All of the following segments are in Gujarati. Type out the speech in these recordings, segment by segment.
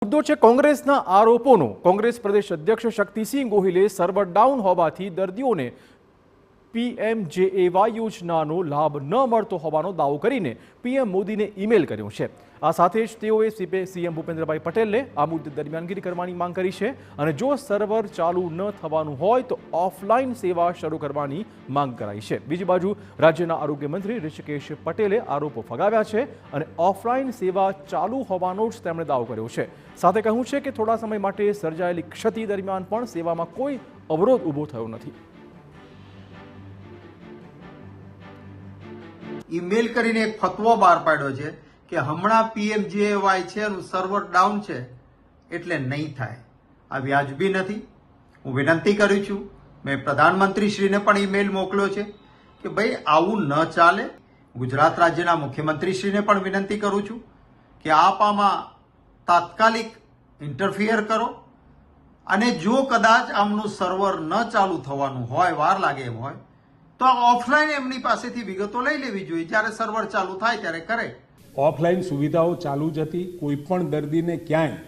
મુદ્દો છે કોંગ્રેસના આરોપોનો। કોંગ્રેસ પ્રદેશ અધ્યક્ષ શક્તિસિંહ ગોહિલે સર્વર ડાઉન હોવાથી દર્દીઓને પીએમજેએવાય યોજનાનો લાભ ન મળતો હોવાનો દાવો કરીને પીએમ મોદીને ઈમેલ કર્યો છે। આ સાથે જ તેઓએ સીએમ ભૂપેન્દ્રભાઈ પટેલને આ મુદ્દે દરમિયાનગીરી કરવાની માંગ કરી છે અને જો સર્વર ચાલુ ન થવાનું હોય તો ઓફલાઈન સેવા શરૂ કરવાની માંગ કરાઈ છે। બીજી બાજુ રાજ્યના આરોગ્ય મંત્રી ઋષિકેશ પટેલે આરોપો ફગાવ્યા છે અને ઓફલાઈન સેવા ચાલુ હોવાનો જ તેમણે દાવો કર્યો છે। સાથે કહ્યું છે કે થોડા સમય માટે સર્જાયેલી ક્ષતિ દરમિયાન પણ સેવામાં કોઈ અવરોધ ઊભો થયો નથી। ઈમેલ કરીને એક ફતવો બહાર પાડ્યો છે કે હમણાં પીએમજેએવાય છે એનું સર્વર ડાઉન છે એટલે નહીં થાય। આ વ્યાજબી નથી। હું વિનંતી કરું છું, મેં પ્રધાનમંત્રીશ્રીને પણ ઈમેલ મોકલ્યો છે કે ભાઈ આવું ન ચાલે। ગુજરાત રાજ્યના મુખ્યમંત્રીશ્રીને પણ વિનંતી કરું છું કે આપ આમાં તાત્કાલિક ઇન્ટરફિયર કરો અને જો કદાચ આમનું સર્વર ન ચાલુ થવાનું હોય, વાર લાગે એમ હોય, તો ઓફલાઈન એમની પાસેથી વિગતો લઈ લેવી જોઈએ। જ્યારે સર્વર ચાલુ થાય ત્યારે કરે। ઓફલાઈન સુવિધાઓ ચાલુ જ હતી। કોઈ પણ દર્દીને ક્યાંય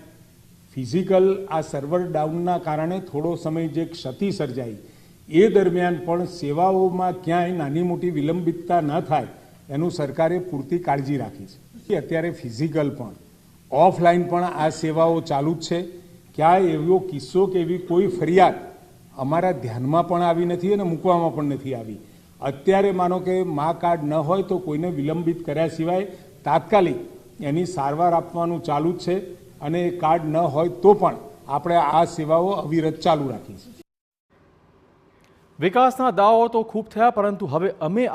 ફિઝિકલ આ સર્વર ડાઉનના કારણે થોડો સમય જે ક્ષતિ સર્જાઈ એ દરમિયાન પણ સેવાઓમાં ક્યાંય નાની મોટી વિલંબિતતા ન થાય એનું સરકારે પૂરતી કાળજી રાખી છે। અત્યારે ફિઝિકલ પણ ઓફલાઈન પણ આ સેવાઓ ચાલુ જ છે। ક્યાંય એવો કિસ્સો કે એવી કોઈ ફરિયાદ અમારા ધ્યાનમાં પણ આવી નથી અને મૂકવામાં પણ નથી આવી। અત્યારે માનો કે મા કાર્ડ ન હોય તો કોઈને વિલંબિત કર્યા સિવાય તાત્કાલિક એની સારવાર આપવાનું ચાલુ જ છે અને એ કાર્ડ ન હોય તો પણ આપણે આ સેવાઓ અવિરત ચાલુ રાખી છે। વિકાસના દાવાઓ તો ખૂબ થયા, પરંતુ હવે અમે